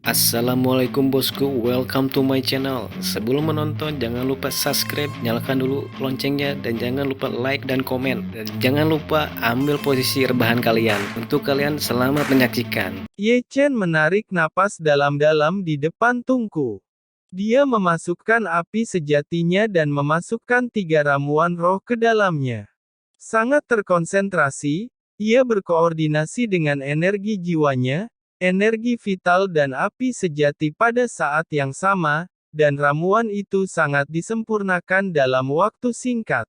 Assalamualaikum bosku, welcome to my channel. Sebelum menonton, jangan lupa subscribe, nyalakan dulu loncengnya, dan jangan lupa like dan komen. Dan jangan lupa ambil posisi rebahan kalian. Untuk kalian, selamat menyaksikan. Ye Chen menarik napas dalam-dalam di depan tungku. Dia memasukkan api sejatinya dan memasukkan 3 ramuan roh ke dalamnya. Sangat terkonsentrasi, ia berkoordinasi dengan energi jiwanya, energi vital dan api sejati pada saat yang sama, dan ramuan itu sangat disempurnakan dalam waktu singkat.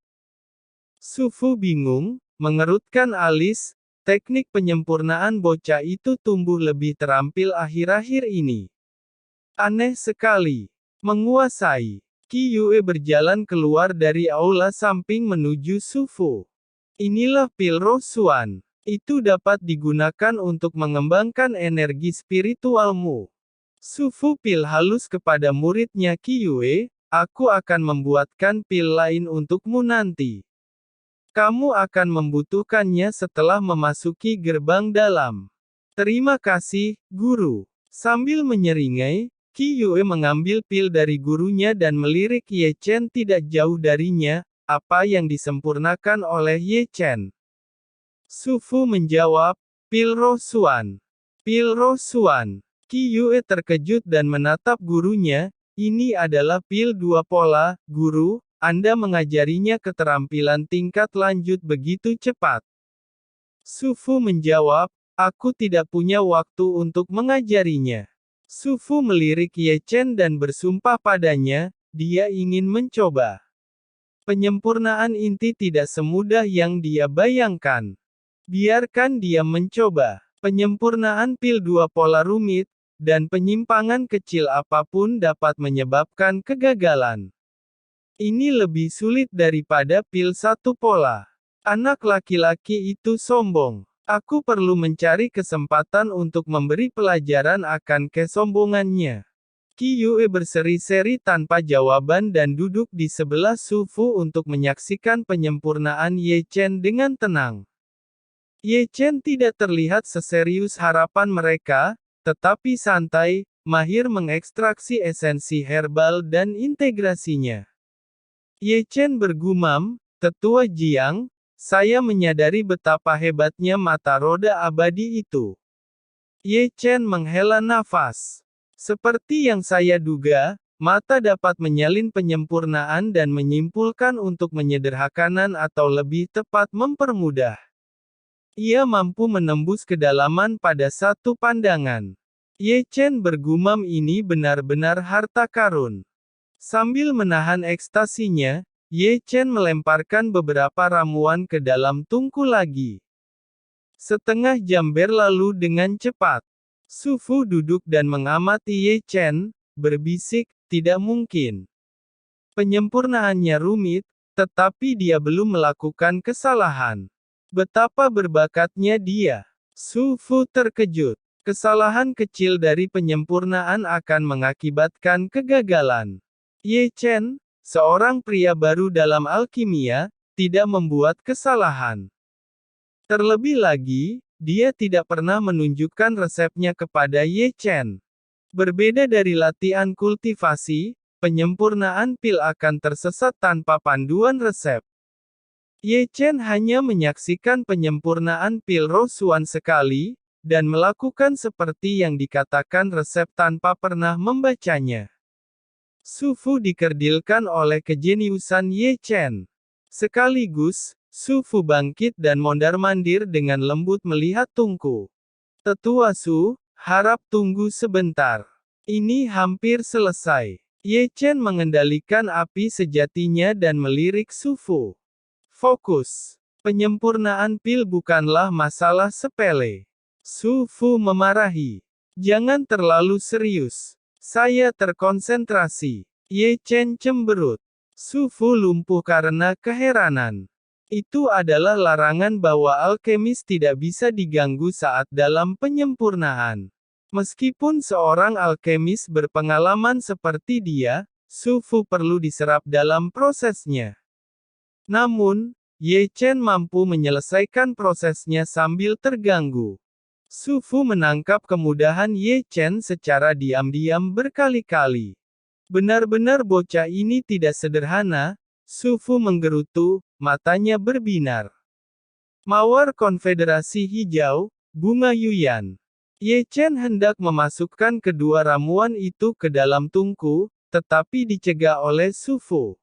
Su Fu bingung, mengerutkan alis, teknik penyempurnaan bocah itu tumbuh lebih terampil akhir-akhir ini. Aneh sekali. Menguasai. Qi Yue berjalan keluar dari aula samping menuju Su Fu. Inilah pil roh Xuan. Itu dapat digunakan untuk mengembangkan energi spiritualmu. Su Fu pil halus kepada muridnya Qi Yue, aku akan membuatkan pil lain untukmu nanti. Kamu akan membutuhkannya setelah memasuki gerbang dalam. Terima kasih, guru. Sambil menyeringai, Qi Yue mengambil pil dari gurunya dan melirik Ye Chen tidak jauh darinya, apa yang disempurnakan oleh Ye Chen. Su Fu menjawab, pil roh Xuan. Pil roh Xuan. Qi Yue terkejut dan menatap gurunya, ini adalah pil 2 pola, guru, Anda mengajarinya keterampilan tingkat lanjut begitu cepat. Su Fu menjawab, aku tidak punya waktu untuk mengajarinya. Su Fu melirik Ye Chen dan bersumpah padanya, dia ingin mencoba. Penyempurnaan inti tidak semudah yang dia bayangkan. Biarkan dia mencoba. Penyempurnaan pil 2 pola rumit, dan penyimpangan kecil apapun dapat menyebabkan kegagalan. Ini lebih sulit daripada pil 1 pola. Anak laki-laki itu sombong. Aku perlu mencari kesempatan untuk memberi pelajaran akan kesombongannya. Qi Yue berseri-seri tanpa jawaban dan duduk di sebelah Su Fu untuk menyaksikan penyempurnaan Ye Chen dengan tenang. Ye Chen tidak terlihat seserius harapan mereka, tetapi santai, mahir mengekstraksi esensi herbal dan integrasinya. Ye Chen bergumam, Tetua Jiang, saya menyadari betapa hebatnya mata roda abadi itu. Ye Chen menghela nafas. Seperti yang saya duga, mata dapat menyalin penyempurnaan dan menyimpulkan untuk menyederhanakan atau lebih tepat mempermudah. Ia mampu menembus kedalaman pada satu pandangan. Ye Chen bergumam ini benar-benar harta karun. Sambil menahan ekstasinya, Ye Chen melemparkan beberapa ramuan ke dalam tungku lagi. Setengah jam berlalu dengan cepat. Su Fu duduk dan mengamati Ye Chen, berbisik, tidak mungkin. Penyempurnaannya rumit, tetapi dia belum melakukan kesalahan. Betapa berbakatnya dia. Su Fu terkejut. Kesalahan kecil dari penyempurnaan akan mengakibatkan kegagalan. Ye Chen, seorang pria baru dalam alkimia, tidak membuat kesalahan. Terlebih lagi, dia tidak pernah menunjukkan resepnya kepada Ye Chen. Berbeda dari latihan kultivasi, penyempurnaan pil akan tersesat tanpa panduan resep. Ye Chen hanya menyaksikan penyempurnaan pil roh Xuan sekali, dan melakukan seperti yang dikatakan resep tanpa pernah membacanya. Su Fu dikerdilkan oleh kejeniusan Ye Chen. Sekaligus, Su Fu bangkit dan mondar-mandir dengan lembut melihat tungku. Tetua Su, harap tunggu sebentar. Ini hampir selesai. Ye Chen mengendalikan api sejatinya dan melirik Su Fu. Fokus. Penyempurnaan pil bukanlah masalah sepele. Su Fu memarahi. Jangan terlalu serius. Saya terkonsentrasi. Ye Chen cemberut. Su Fu lumpuh karena keheranan. Itu adalah larangan bahwa alkemis tidak bisa diganggu saat dalam penyempurnaan. Meskipun seorang alkemis berpengalaman seperti dia, Su Fu perlu diserap dalam prosesnya. Namun, Ye Chen mampu menyelesaikan prosesnya sambil terganggu. Su Fu menangkap kemudahan Ye Chen secara diam-diam berkali-kali. Benar-benar bocah ini tidak sederhana, Su Fu menggerutu, matanya berbinar. Mawar Konfederasi Hijau, Bunga Yuyan. Ye Chen hendak memasukkan kedua ramuan itu ke dalam tungku, tetapi dicegah oleh Su Fu.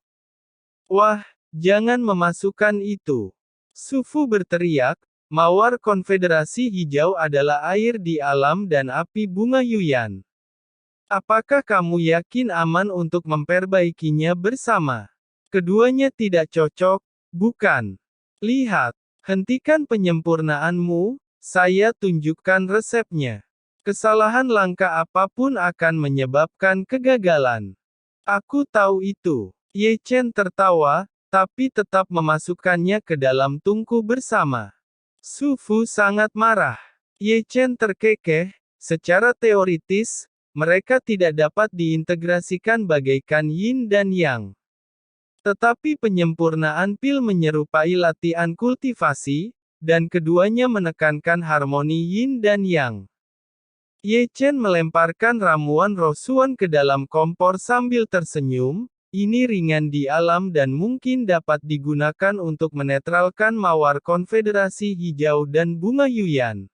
Wah, jangan memasukkan itu. Su Fu berteriak, Mawar Konfederasi Hijau adalah air di alam dan api bunga Yuyan. Apakah kamu yakin aman untuk memperbaikinya bersama? Keduanya tidak cocok, bukan? Lihat, hentikan penyempurnaanmu, saya tunjukkan resepnya. Kesalahan langkah apapun akan menyebabkan kegagalan. Aku tahu itu. Ye Chen tertawa, tapi tetap memasukkannya ke dalam tungku bersama. Su Fu sangat marah. Ye Chen terkekeh, secara teoritis, mereka tidak dapat diintegrasikan bagaikan yin dan yang. Tetapi penyempurnaan pil menyerupai latihan kultivasi, dan keduanya menekankan harmoni yin dan yang. Ye Chen melemparkan ramuan rosuan ke dalam kompor sambil tersenyum, ini ringan di alam dan mungkin dapat digunakan untuk menetralkan mawar konfederasi hijau dan bunga Yuyan.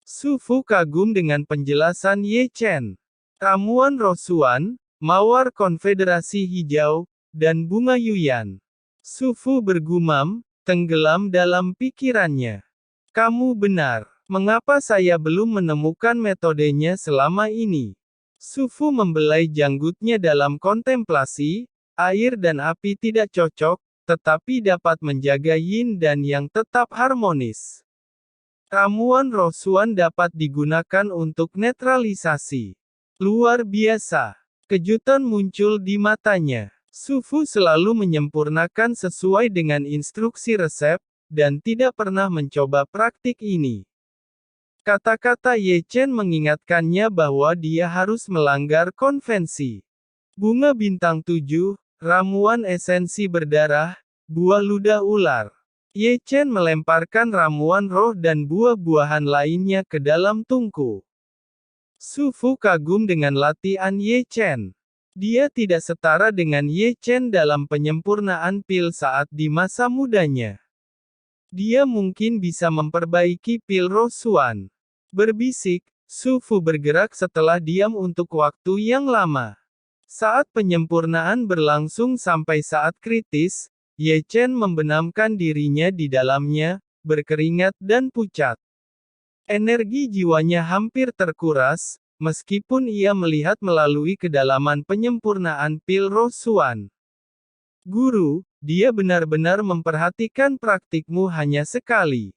Su Fu kagum dengan penjelasan Ye Chen. Ramuan rosuan, mawar konfederasi hijau, dan bunga Yuyan. Su Fu bergumam, tenggelam dalam pikirannya. Kamu benar. Mengapa saya belum menemukan metodenya selama ini? Su Fu membelai janggutnya dalam kontemplasi, air dan api tidak cocok, tetapi dapat menjaga yin dan yang tetap harmonis. Ramuan rosuan dapat digunakan untuk netralisasi. Luar biasa. Kejutan muncul di matanya. Su Fu selalu menyempurnakan sesuai dengan instruksi resep, dan tidak pernah mencoba praktik ini. Kata-kata Ye Chen mengingatkannya bahwa dia harus melanggar konvensi. Bunga bintang 7, ramuan esensi berdarah, buah ludah ular. Ye Chen melemparkan ramuan roh dan buah-buahan lainnya ke dalam tungku. Su Fu kagum dengan latihan Ye Chen. Dia tidak setara dengan Ye Chen dalam penyempurnaan pil saat di masa mudanya. Dia mungkin bisa memperbaiki pil rosuan. Berbisik, Su Fu bergerak setelah diam untuk waktu yang lama. Saat penyempurnaan berlangsung sampai saat kritis, Ye Chen membenamkan dirinya di dalamnya, berkeringat dan pucat. Energi jiwanya hampir terkuras, meskipun ia melihat melalui kedalaman penyempurnaan pil rosuan. Guru, dia benar-benar memperhatikan praktikmu hanya sekali.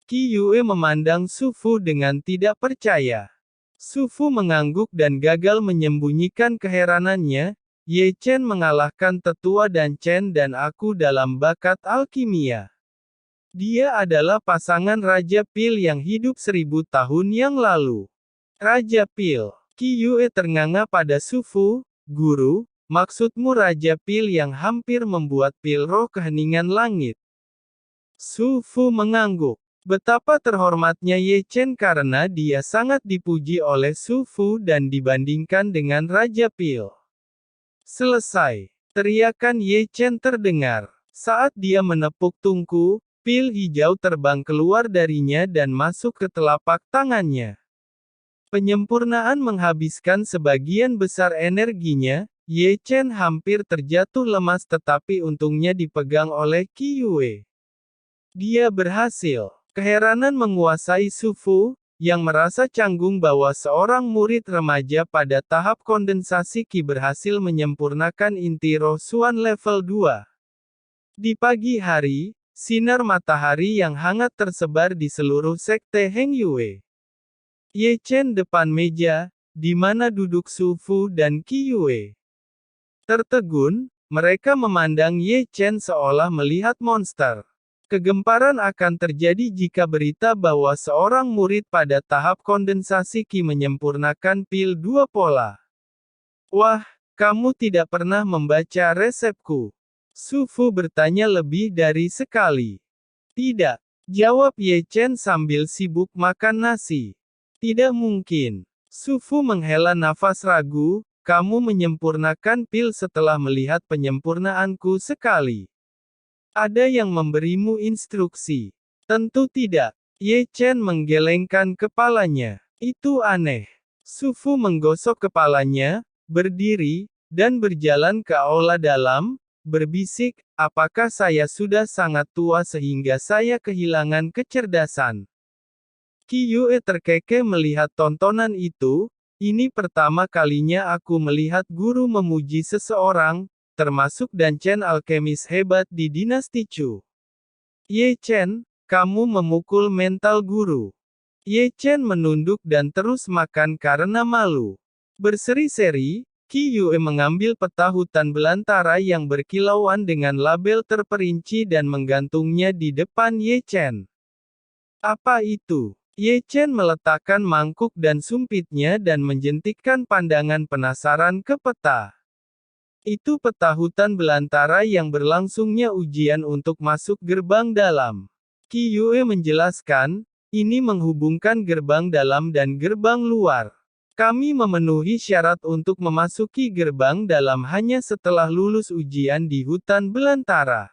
Qi Yue memandang Su Fu dengan tidak percaya. Su Fu mengangguk dan gagal menyembunyikan keheranannya. Ye Chen mengalahkan tetua dan Chen dan aku dalam bakat alkimia. Dia adalah pasangan Raja Pil yang hidup 1000 tahun yang lalu. Raja Pil. Qi Yue ternganga pada Su Fu, Guru, maksudmu Raja Pil yang hampir membuat pil roh keheningan langit. Su Fu mengangguk. Betapa terhormatnya Ye Chen karena dia sangat dipuji oleh Su Fu dan dibandingkan dengan Raja Pil. Selesai. Teriakan Ye Chen terdengar. Saat dia menepuk tungku, pil hijau terbang keluar darinya dan masuk ke telapak tangannya. Penyempurnaan menghabiskan sebagian besar energinya. Ye Chen hampir terjatuh lemas tetapi untungnya dipegang oleh Qi Yue. Dia berhasil. Keheranan menguasai Su Fu, yang merasa canggung bahwa seorang murid remaja pada tahap kondensasi Qi berhasil menyempurnakan inti rosuan level 2. Di pagi hari, sinar matahari yang hangat tersebar di seluruh sekte Heng Yue. Ye Chen depan meja, di mana duduk Su Fu dan Qi Yue. Tertegun, mereka memandang Ye Chen seolah melihat monster. Kegemparan akan terjadi jika berita bahwa seorang murid pada tahap kondensasi Qi menyempurnakan pil 2 pola. Wah, kamu tidak pernah membaca resepku. Su Fu bertanya lebih dari sekali. Tidak. Jawab Ye Chen sambil sibuk makan nasi. Tidak mungkin. Su Fu menghela nafas ragu, kamu menyempurnakan pil setelah melihat penyempurnaanku sekali. Ada yang memberimu instruksi? Tentu tidak. Ye Chen menggelengkan kepalanya. Itu aneh. Su Fu menggosok kepalanya, berdiri, dan berjalan ke aula dalam, berbisik, apakah saya sudah sangat tua sehingga saya kehilangan kecerdasan? Qi Yue terkekeh melihat tontonan itu, ini pertama kalinya aku melihat guru memuji seseorang, termasuk Dan Chen alkemis hebat di dinasti Chu. Ye Chen, kamu memukul mental guru. Ye Chen menunduk dan terus makan karena malu. Berseri-seri, Qi Yue mengambil peta hutan belantara yang berkilauan dengan label terperinci dan menggantungnya di depan Ye Chen. Apa itu? Ye Chen meletakkan mangkuk dan sumpitnya dan menjentikkan pandangan penasaran ke peta. Itu peta hutan belantara yang berlangsungnya ujian untuk masuk gerbang dalam. Qi Yue menjelaskan, ini menghubungkan gerbang dalam dan gerbang luar. Kami memenuhi syarat untuk memasuki gerbang dalam hanya setelah lulus ujian di hutan belantara.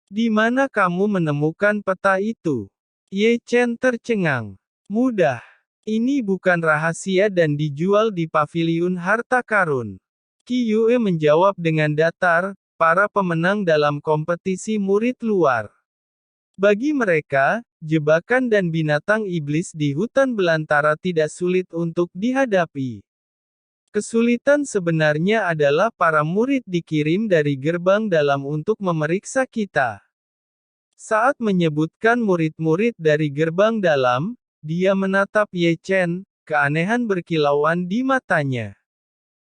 Di mana kamu menemukan peta itu? Ye Chen tercengang. Mudah. Ini bukan rahasia dan dijual di paviliun harta karun. Qi Yue menjawab dengan datar, para pemenang dalam kompetisi murid luar. Bagi mereka, jebakan dan binatang iblis di hutan belantara tidak sulit untuk dihadapi. Kesulitan sebenarnya adalah para murid dikirim dari gerbang dalam untuk memeriksa kita. Saat menyebutkan murid-murid dari gerbang dalam, dia menatap Ye Chen, keanehan berkilauan di matanya.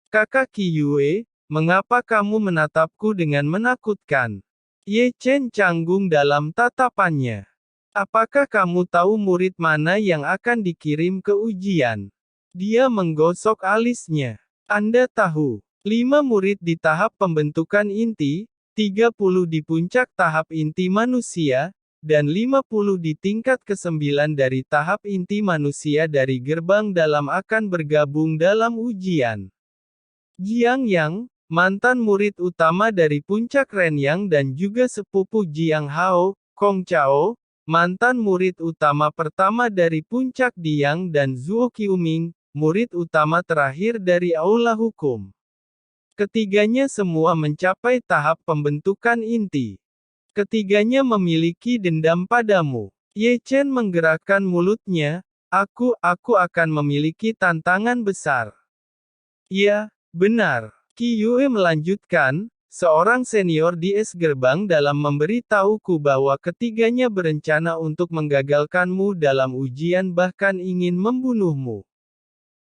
Kakak Qi Yue, mengapa kamu menatapku dengan menakutkan? Ye Chen canggung dalam tatapannya. Apakah kamu tahu murid mana yang akan dikirim ke ujian? Dia menggosok alisnya. Anda tahu, 5 murid di tahap pembentukan inti, 30 di puncak tahap inti manusia, dan 50 di tingkat ke-9 dari tahap inti manusia dari gerbang dalam akan bergabung dalam ujian. Jiang Yang, mantan murid utama dari puncak Renyang dan juga sepupu Jiang Hao, Kong Chao, mantan murid utama pertama dari puncak Diang dan Zuo Qiuming, murid utama terakhir dari Aula Hukum. Ketiganya semua mencapai tahap pembentukan inti. Ketiganya memiliki dendam padamu. Ye Chen menggerakkan mulutnya, aku akan memiliki tantangan besar. Ya, benar. Qi Yue melanjutkan, seorang senior di es gerbang dalam memberitahuku bahwa ketiganya berencana untuk menggagalkanmu dalam ujian bahkan ingin membunuhmu.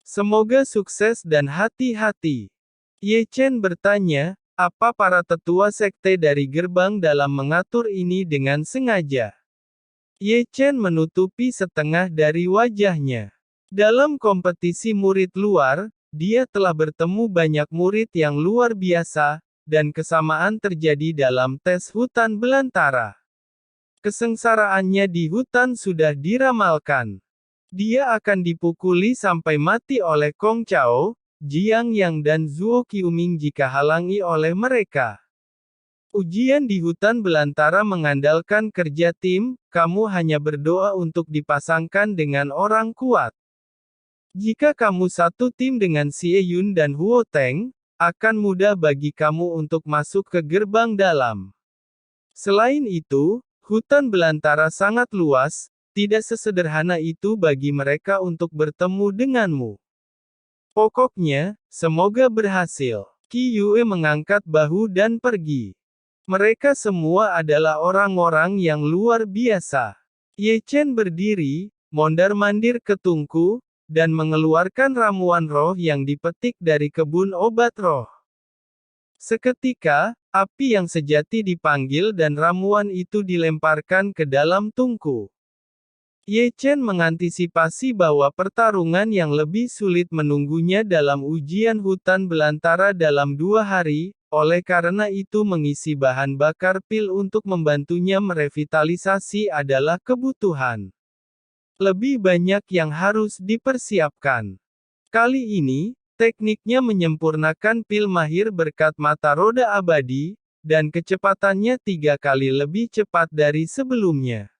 Semoga sukses dan hati-hati. Ye Chen bertanya, apa para tetua sekte dari gerbang dalam mengatur ini dengan sengaja? Ye Chen menutupi setengah dari wajahnya. Dalam kompetisi murid luar, dia telah bertemu banyak murid yang luar biasa, dan kesamaan terjadi dalam tes hutan belantara. Kesengsaraannya di hutan sudah diramalkan. Dia akan dipukuli sampai mati oleh Kong Chao, Jiang Yang dan Zuo Qiuming jika halangi oleh mereka. Ujian di hutan belantara mengandalkan kerja tim, kamu hanya berdoa untuk dipasangkan dengan orang kuat. Jika kamu satu tim dengan Xie Yun dan Huo Teng, akan mudah bagi kamu untuk masuk ke gerbang dalam. Selain itu, hutan belantara sangat luas, tidak sesederhana itu bagi mereka untuk bertemu denganmu. Pokoknya, semoga berhasil. Qi Yue mengangkat bahu dan pergi. Mereka semua adalah orang-orang yang luar biasa. Ye Chen berdiri, mondar-mandir ke tungku, dan mengeluarkan ramuan roh yang dipetik dari kebun obat roh. Seketika, api yang sejati dipanggil dan ramuan itu dilemparkan ke dalam tungku. Ye Chen mengantisipasi bahwa pertarungan yang lebih sulit menunggunya dalam ujian hutan belantara dalam 2 hari, oleh karena itu mengisi bahan bakar pil untuk membantunya merevitalisasi adalah kebutuhan. Lebih banyak yang harus dipersiapkan. Kali ini, tekniknya menyempurnakan pil mahir berkat mata roda abadi, dan kecepatannya 3 kali lebih cepat dari sebelumnya.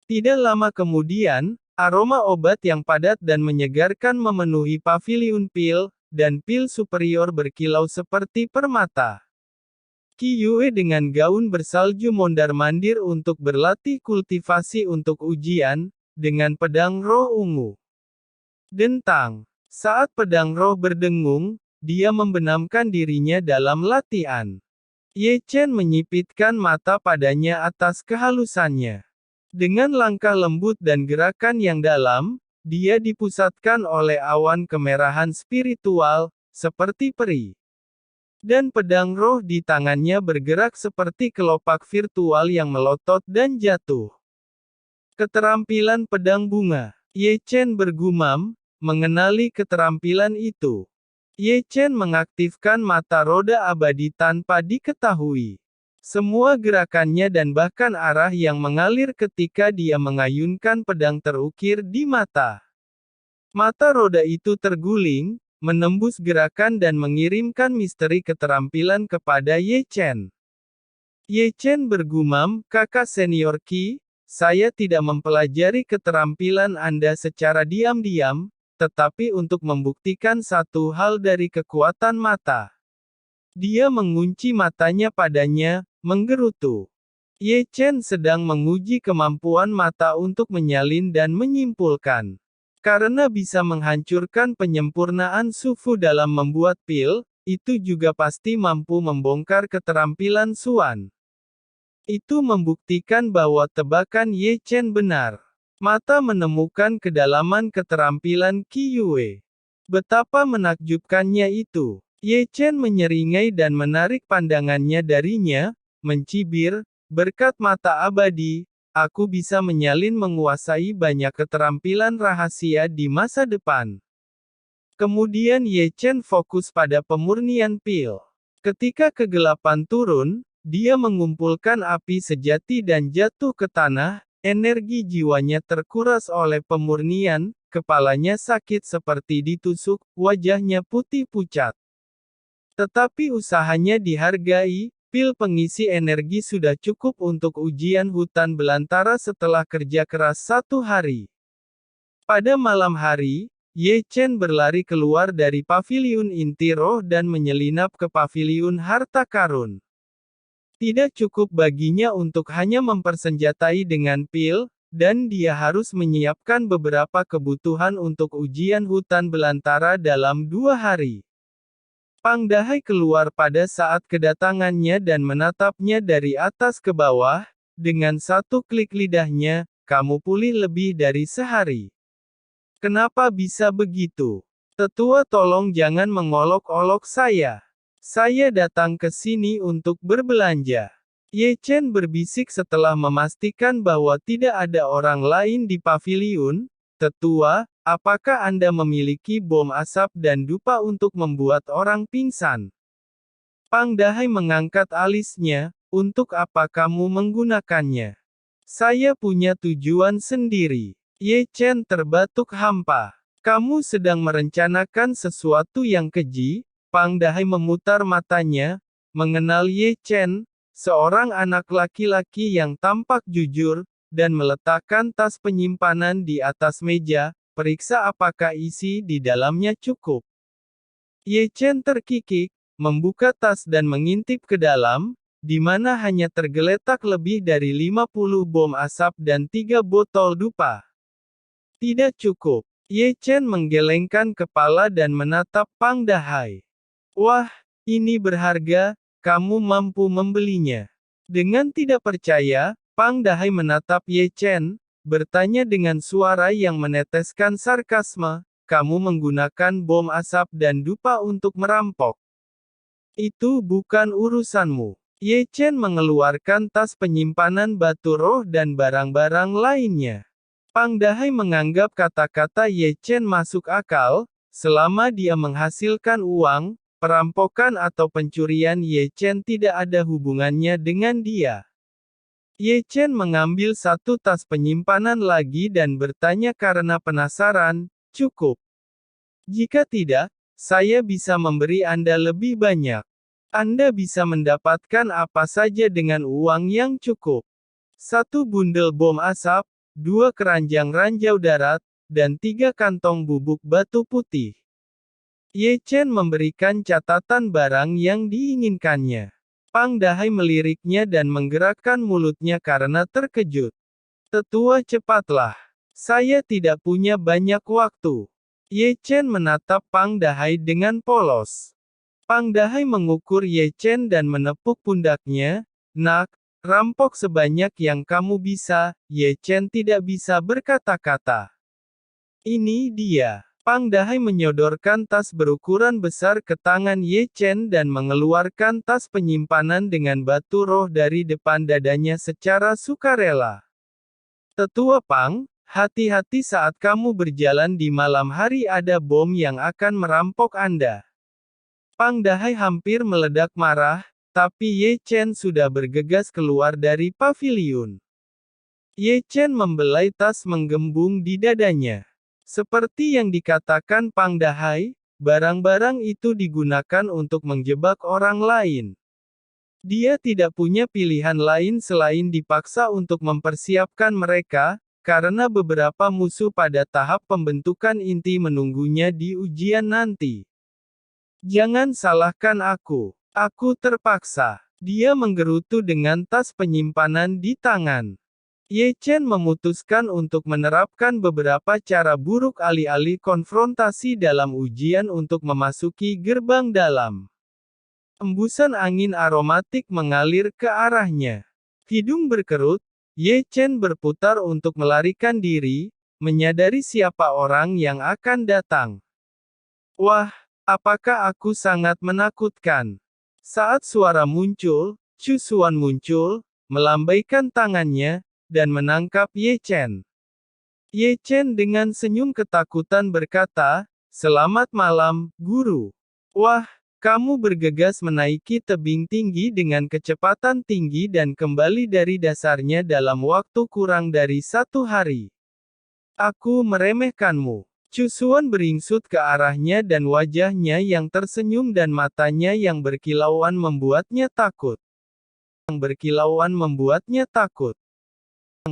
Tidak lama kemudian, aroma obat yang padat dan menyegarkan memenuhi paviliun pil, dan pil superior berkilau seperti permata. Qi Yue dengan gaun bersalju mondar-mandir untuk berlatih kultivasi untuk ujian, dengan pedang roh ungu. Dentang. Saat pedang roh berdengung, dia membenamkan dirinya dalam latihan. Ye Chen menyipitkan mata padanya atas kehalusannya. Dengan langkah lembut dan gerakan yang dalam, dia dipusatkan oleh awan kemerahan spiritual, seperti peri. Dan pedang roh di tangannya bergerak seperti kelopak virtual yang melotot dan jatuh. Keterampilan pedang bunga. Ye Chen bergumam, mengenali keterampilan itu. Ye Chen mengaktifkan mata roda abadi tanpa diketahui. Semua gerakannya dan bahkan arah yang mengalir ketika dia mengayunkan pedang terukir di mata. Mata roda itu terguling, menembus gerakan dan mengirimkan misteri keterampilan kepada Ye Chen. Ye Chen bergumam, "Kakak senior Qi, saya tidak mempelajari keterampilan Anda secara diam-diam, tetapi untuk membuktikan satu hal dari kekuatan mata." Dia mengunci matanya padanya, menggerutu. Ye Chen sedang menguji kemampuan mata untuk menyalin dan menyimpulkan. Karena bisa menghancurkan penyempurnaan sufu dalam membuat pil, itu juga pasti mampu membongkar keterampilan Suan. Itu membuktikan bahwa tebakan Ye Chen benar. Mata menemukan kedalaman keterampilan Qi Yue. Betapa menakjubkannya itu. Ye Chen menyeringai dan menarik pandangannya darinya, mencibir, "Berkat mata abadi, aku bisa menyalin menguasai banyak keterampilan rahasia di masa depan." Kemudian Ye Chen fokus pada pemurnian pil. Ketika kegelapan turun, dia mengumpulkan api sejati dan jatuh ke tanah, energi jiwanya terkuras oleh pemurnian, kepalanya sakit seperti ditusuk, wajahnya putih pucat. Tetapi usahanya dihargai, pil pengisi energi sudah cukup untuk ujian hutan belantara setelah kerja keras 1 hari. Pada malam hari, Ye Chen berlari keluar dari paviliun inti roh dan menyelinap ke paviliun harta karun. Tidak cukup baginya untuk hanya mempersenjatai dengan pil, dan dia harus menyiapkan beberapa kebutuhan untuk ujian hutan belantara dalam 2 hari. Pang Dahai keluar pada saat kedatangannya dan menatapnya dari atas ke bawah, dengan satu klik lidahnya, "Kamu pulih lebih dari sehari. Kenapa bisa begitu? Tetua tolong jangan mengolok-olok saya. Saya datang ke sini untuk berbelanja." Ye Chen berbisik setelah memastikan bahwa tidak ada orang lain di paviliun. "Tetua, apakah Anda memiliki bom asap dan dupa untuk membuat orang pingsan?" Pang Dahai mengangkat alisnya, "Untuk apa kamu menggunakannya? Saya punya tujuan sendiri." Ye Chen terbatuk hampa. "Kamu sedang merencanakan sesuatu yang keji?" Pang Dahai memutar matanya, mengenal Ye Chen, seorang anak laki-laki yang tampak jujur, dan meletakkan tas penyimpanan di atas meja, "Periksa apakah isi di dalamnya cukup." Ye Chen terkikik, membuka tas dan mengintip ke dalam, di mana hanya tergeletak lebih dari 50 bom asap dan 3 botol dupa. Tidak cukup. Ye Chen menggelengkan kepala dan menatap Pang Dahai. "Wah, ini berharga, kamu mampu membelinya." Dengan tidak percaya, Pang Dahai menatap Ye Chen, bertanya dengan suara yang meneteskan sarkasme, "Kamu menggunakan bom asap dan dupa untuk merampok? Itu bukan urusanmu." Ye Chen mengeluarkan tas penyimpanan batu roh dan barang-barang lainnya. Pang Dahai menganggap kata-kata Ye Chen masuk akal, selama dia menghasilkan uang, perampokan atau pencurian Ye Chen tidak ada hubungannya dengan dia. Ye Chen mengambil satu tas penyimpanan lagi dan bertanya karena penasaran, "Cukup? Jika tidak, saya bisa memberi Anda lebih banyak. Anda bisa mendapatkan apa saja dengan uang yang cukup. Satu bundel bom asap, 2 keranjang ranjau darat, dan 3 kantong bubuk batu putih." Ye Chen memberikan catatan barang yang diinginkannya. Pang Dahai meliriknya dan menggerakkan mulutnya karena terkejut. "Tetua, cepatlah. Saya tidak punya banyak waktu." Ye Chen menatap Pang Dahai dengan polos. Pang Dahai mengukur Ye Chen dan menepuk pundaknya. "Nak, rampok sebanyak yang kamu bisa." Ye Chen tidak bisa berkata-kata. "Ini dia." Pang Dahai menyodorkan tas berukuran besar ke tangan Ye Chen dan mengeluarkan tas penyimpanan dengan batu roh dari depan dadanya secara sukarela. "Tetua Pang, hati-hati saat kamu berjalan di malam hari, ada bom yang akan merampok Anda." Pang Dahai hampir meledak marah, tapi Ye Chen sudah bergegas keluar dari paviliun. Ye Chen membelai tas menggembung di dadanya. Seperti yang dikatakan Pang Dahai, barang-barang itu digunakan untuk menjebak orang lain. Dia tidak punya pilihan lain selain dipaksa untuk mempersiapkan mereka, karena beberapa musuh pada tahap pembentukan inti menunggunya di ujian nanti. "Jangan salahkan aku. Aku terpaksa." Dia menggerutu dengan tas penyimpanan di tangan. Ye Chen memutuskan untuk menerapkan beberapa cara buruk alih-alih konfrontasi dalam ujian untuk memasuki gerbang dalam. Embusan angin aromatik mengalir ke arahnya. Hidung berkerut, Ye Chen berputar untuk melarikan diri, menyadari siapa orang yang akan datang. "Wah, apakah aku sangat menakutkan?" Saat suara muncul, Chu Xuan muncul, melambaikan tangannya, dan menangkap Ye Chen. Ye Chen dengan senyum ketakutan berkata, "Selamat malam, Guru." "Wah, kamu bergegas menaiki tebing tinggi dengan kecepatan tinggi dan kembali dari dasarnya dalam waktu kurang dari 1 hari. Aku meremehkanmu." Chu Xuan beringsut ke arahnya dan wajahnya yang tersenyum dan matanya yang berkilauan membuatnya takut.